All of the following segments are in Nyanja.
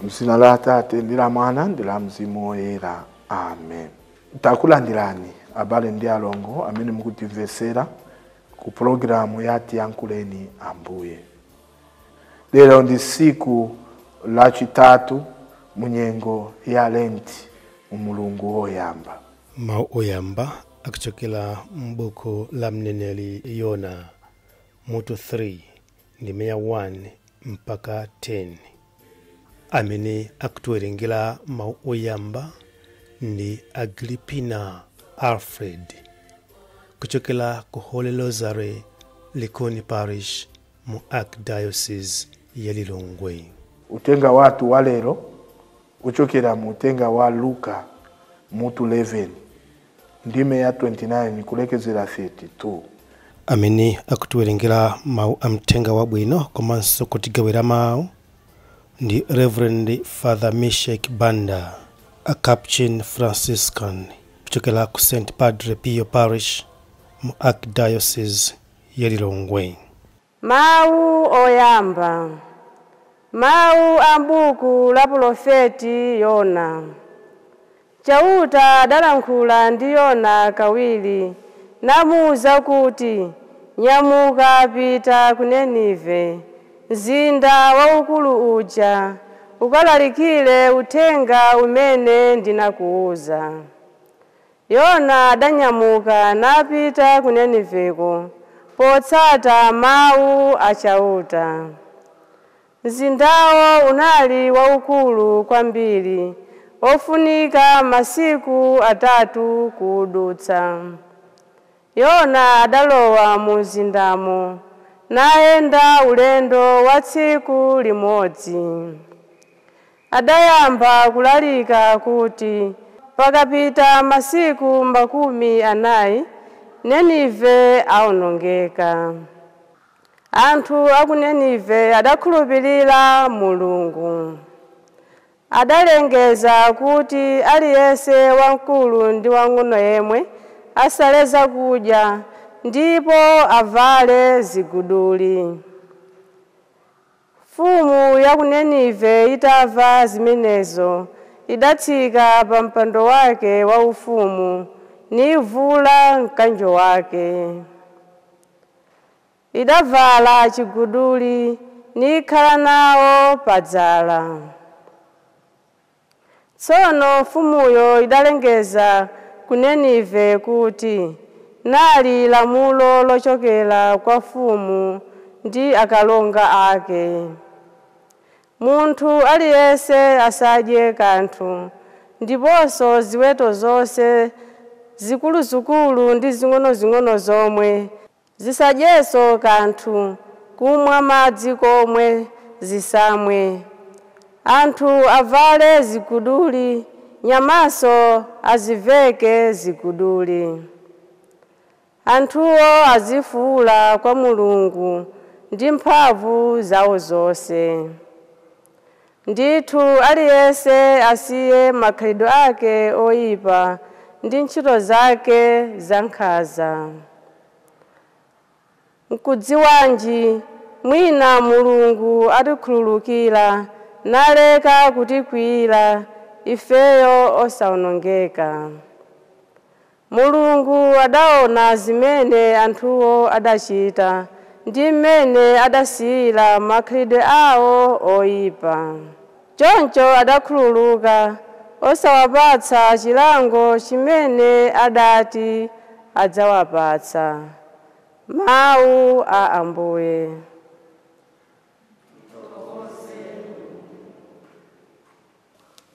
Mzina la Tate ndi la Mwana ndi la Mzimu Woyera. Amen. Takulandirani abale ndi alongo amene mukutimvesera ku programu yati Yankhuleni Ambuye. Lero ndi siku la chitatu munyengo ya Lenti umulungu woyamba. Mau oyamba akuchokera m'buku la mneneri Yona mutu 3 ndime ya 1 mpaka 10. Amene akutiwerengera mau oyamba ndi Agripina Alfred kuchokera ku Holy Rosary Likoni Parish mu Archdiocese ya Lilongwe. Utenga watu wa lero uchokera mu utenga wa Luka mutu 11 ndime ya 29 kulekezera 32. Amene akutiwerengera mau amtenga wabwino komanso kutigawira mau ndi Reverend Father Meshach Banda, a Capuchin Franciscan kuchokera ku St. Padre Pio Parish mu Archdiocese ya Lilongwe. Mau oyamba. Mau ambuku la profeti Yona. Chauta adalankhula ndi Yona kawiri namuwuza kuti nyamuka pita ku Ninive, mzinda waukulu uja, ukalalikire uthenga umene ndinakuwuza. Yona adanyamuka napita ku Niniveko potsata mawu a chauta. Mzindawo unali waukulu kwambiri, ofunika masiku 3 kuwudutsa. Yona adalowa mu mzindamo naenda ulendo wa tsiku limodzi. Adayamba kulalika kuti pakapita masiku 40 Ninive aonongeka. Anthu aku Ninive adakhulupirira Mulungu. Adalengeza kuti aliyense wamkulu ndi wang'ono yemwe asaleza kudya ndipo avale ziguduli. Mfumu ya ku Ninive itamva zimenezo idatsika pa mpando wake wa ufumu nivula mkanjo wake. Idavala chiguduli nikhala nawo padzala. Tsono mfumuyo idalengeza ku Ninive kuti nali lamulo lochokera kwa mfumu ndi akalonga ake. Munthu aliyense asadye kanthu, ndiponso ziweto zonse zikuluzikulu ndi zing'ono zomwe zisadyenso kanthu, kumwa madzi komwe zisamwe. Anthu avale ziguduli, nyamanso aziveke ziguduli. Anthuwo azifuula kwa Mulungu ndi mphamvu zawo zonse. Ndithu aliyense asiye makhalidwe ake oyipa ndi ntchito zake zankhanza. Nkudziwanji mwina Mulungu atikhululukira naleka kutikwiyira ifeyo osaonongeka. Mulungu adaona zimene anthuwo adachita ndi mmene adasiyira makhalidwe awo oyipa. Choncho adakhululuka osawapatsa chilango chimene adati adzawapatsa. Mau a Ambuye.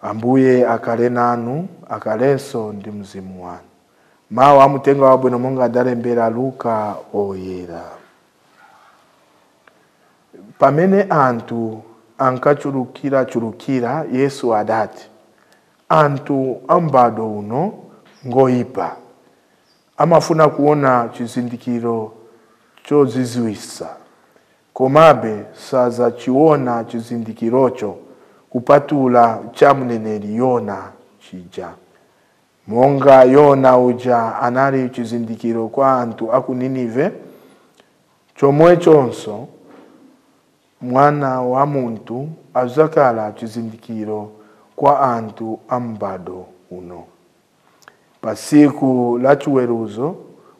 Ambuye akale nanu, akalenso ndi mzimu wanu. Mau amutenga wabwino monga adalembera Luka oyera. Pamene anthu ankachulukira Yesu adati, anthu ambado uno ngoyipa amafuna kuona chizindikiro chozizwisa, komabe sazachiona chizindikirocho kupatula cha mneneri Yona chija. Monga Yona uja anali chizindikiro kwa anthu aku Ninive, chomwechonso mwana wa muntu azakala chizindikiro kwa antu ambado uno. Pasiku la chiweruzo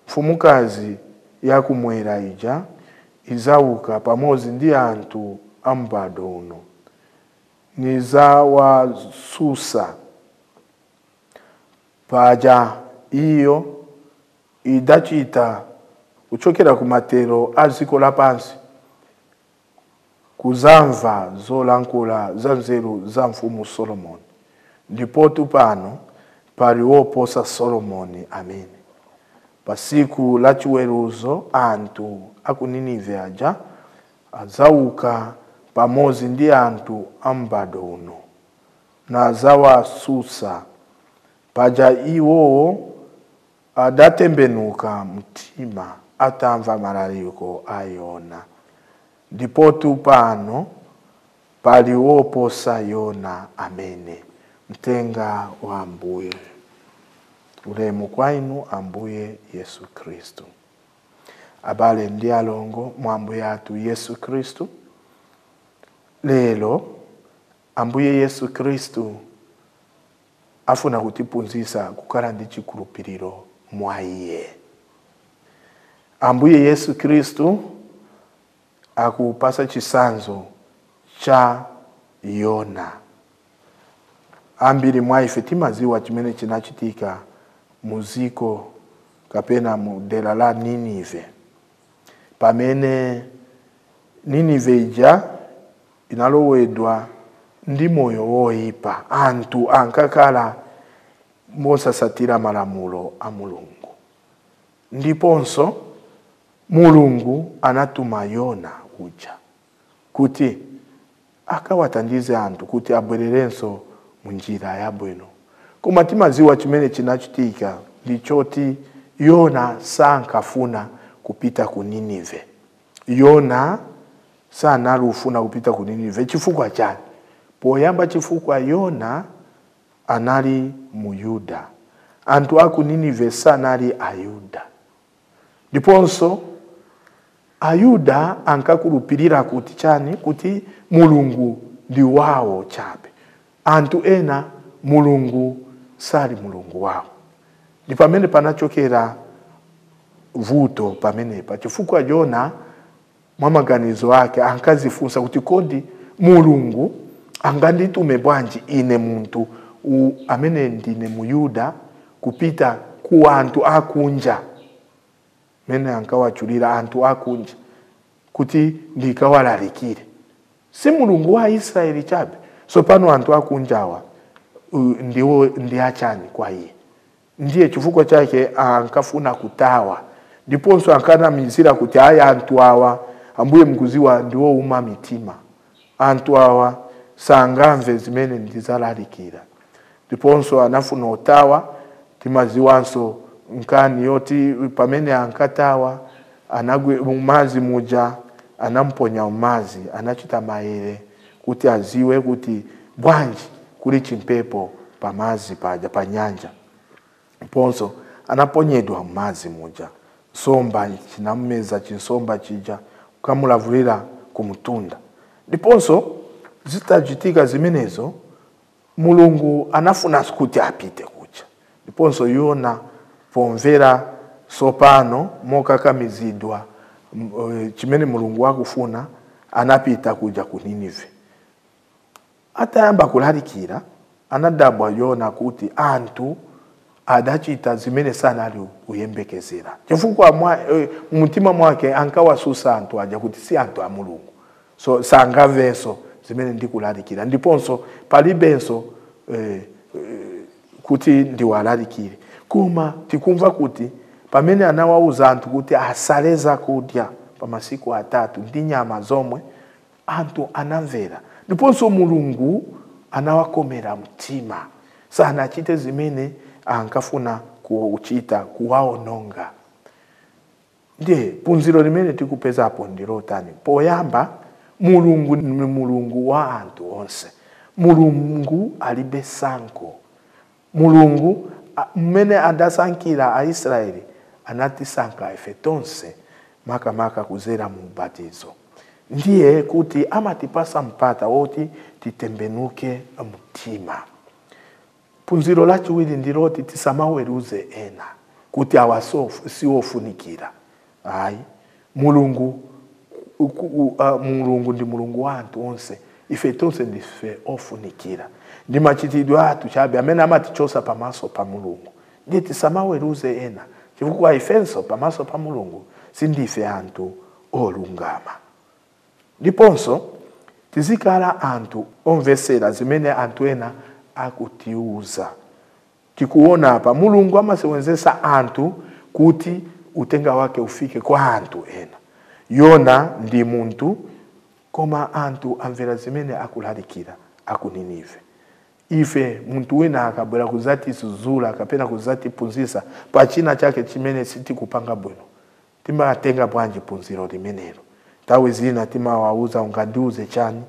mfumukazi ya kumwera ija izauka pamozi ndi antu ambado uno. Nizawasusa paja iyo idachita kuchokera kumatero aziko la pansi kuzamva zolankula za nzeru za mfumu Solomoni. Ndipo tupano paliwoposa Solomoni. Amen. Pasiku la chiweruzo antu akuninive aja azauka pamozi ndi antu ambado uno. Na zawasusa paja iwo adatembenuka mtima atamva malaliko ayona. Ndipo tupano paliwoposa Yona. Amene. Mtenga wa Ambuye. Ulemu kwa inu Ambuye Yesu Kristu. Abale ndi alongo mwambuye atu Yesu Kristu. Lelo Ambuye Yesu Kristu afuna kutipunzisa kukala ndi chikulupiriro mwa iye. Ambuye Yesu Kristu akupasa chisanzo cha Yona. Ambiri mwa ife timaziwa chimene chinachitika muziko kapena mudera la Ninive. Pamene Ninive ija inalowedwa ndi moyo woipa, antu ankakala mosasatira malamulo a Mulungu. Ndiponso Mulungu anatuma Yona uja kuti akawatandize antu kuti abwererenso munjira yabwino. Koma timaziwa chimene chinachitika ndichoti Yona sankafuna kupita ku Ninive. Yona sanalufuna kupita ku Ninive chifukwa chani? Poyamba chifukwa Yona anali Muyuda. Antu aku Ninive sanali Ayuda. Ndiponso Ayuda ankakulupirira kuti chani? Kuti Mulungu ndi wawo chabe. Antu ena Mulungu sali Mulungu wawo. Ndi pamene panachokera vuto pamene pa chifukwa Yona mwa maganizo ake ankazifunsa kuti kodi Mulungu anganditume bwanji ine muntu amene ndine Muyuda kupita ku antu akunja. Mene ankawachulira antu akunja kuti ndikawalalikire. Si Mulungu wa Israeli chabe. So pano antu akunjawa ndiwo ndiachani kwa iye. Ndiye chifukwa chake ankafuna kutawa. Ndiponso ankanamizira kuti aya antu awa Ambuye mkuziwa ndiwo uma mitima. Antu awa sangamve zimene ndizalalikira. Ndiponso anafuna utawa. Timaziwanso nkani yoti pamene ankatawa anagwe umazi muja anamponya umazi anachita maere kuti aziwe kuti bwanji kuli chimpepo pamazi paja pa nyanja. Ponso anaponyedwa umazi muja somba chinameza chinsomba chija kukamulavulira kumutunda. Ndiponso zitachitika zimenezo Mulungu anafuna kuti apite kuja. Ndiponso Yona pomvera sopano mokakamizidwa chimene Mulungu wakufuna anapita kuja ku Ninive. Atayamba kulalikira anadabwa Yona kuti antu adachita zimene sanali uyembekezera. Chifukwa mumutima mwake ankawasusa antu aja kuti si antu a Mulungu. So sangavenso zimene ndikulalikira. Ndiponso palibenso kuti ndiwalalikire. Kuma tikumva kuti pamene anawauza antu kuti asaleza kudya pa masiku 3 ndi nyama zomwe antu anamvera. Ndiponso Mulungu anawakomera mtima. Sanachite zimene ankafuna kuchita kuwaononga. Ndiye punziro limene tikupezapo ndilotani. Poyamba Mulungu ni Mulungu wa antu onse. Mulungu alibe sanko. Mulungu mmene adasankira Aisraeli anatisanka ife tonse maka kuzera mu batizo. ndiye kuti amatipasa mpata woti titembenuke mtima. Phunziro lachiwiri ndiloti tisamaweruze ena kuti awasofu siwofunikira. Ayi, Mulungu ndi Mulungu wantu onse, ife tonse ndife ofunikira. Ndi machitidwe athu chabe amene amatichosa pamaso pa Mulungu. Ndiye tisamaweruze ena chifukwa ifenso pamaso pa Mulungu sindife anthu olungama. Ndiponso tizikala anthu omvesera zimene anthu ena akutiuza. Tikuona apa Mulungu amasewenzesa anthu kuti utenga wake ufike kwa anthu ena. Yona ndi muntu koma anthu amvera zimene akulalikira akuninive. Ife muntu wina akabwera kuzati suzula kapena kuzati punzisa pa china chake chimene sitikupanga bwino, timatenga bwanji punziro limenelo. Tawi zina timawauza ungandiuze chani.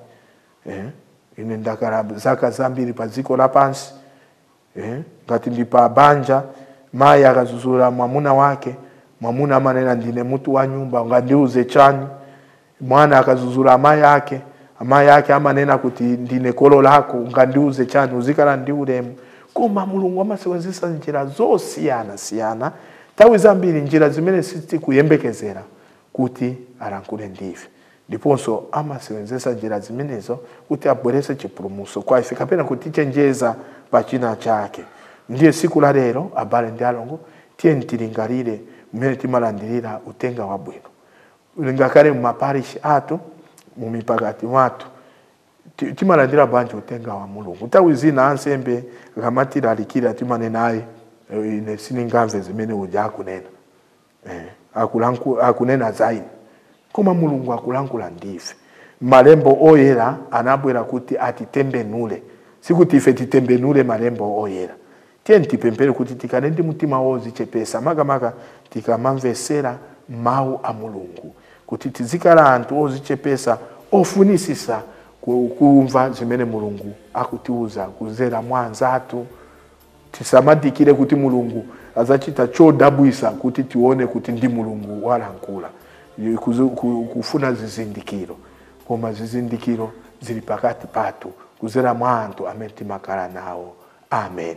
Ine ndakala zaka zambiri pa dziko lapansi. Ngati ndi pa banja mayi akazuzula mwamuna wake, mwamuna amanena ndine mutu wa nyumba ungandiuze chani. Mwana akazuzula amayi yake amanena kuti ndine kolo lako ungandiuze chani, uzikala ndi ulemu. Koma Mulungu amasewenzesa njira zosiyana. Tawi zambiri njira zimene sitikuyembekezera kuti alankhule ndife. Ndiponso amasewenzesa njira zimenezo kuti abwerese chipulumutso kwa ife kapena kuti chenjeza pa china chake. Ndiye siku la lero abale ndi alongo tiye tilingalire mmene timalandirira utenga wabwino. Ngakale mu maparish athu mu mipakati mwathu timalandira bwanji utenga wa Mulungu. Tawi zina ansembe akamatilalikira timanenaye ine siningamve zimene uja akunena. Akunena zaini. Koma Mulungu akulankula ndife. Malembo oyera anabwera kuti atitembenule. Sikuti ife titembenule malembo oyera. Tiye tipempere kuti tikane ndi mutima wozichepesa makamaka tikamamvesera mawu a Mulungu. Kuti tizikala anthu ozichepesa ofunisisa kumva zimene Mulungu akutiuza kuzera mwa anzathu. Tisamadikire kuti Mulungu azachita chodabwisa kuti tione kuti ndi Mulungu walankula. Kufuna zizindikiro. Koma zizindikiro zili pakati pathu kuzera mwa anthu amene timakala nawo. Amen.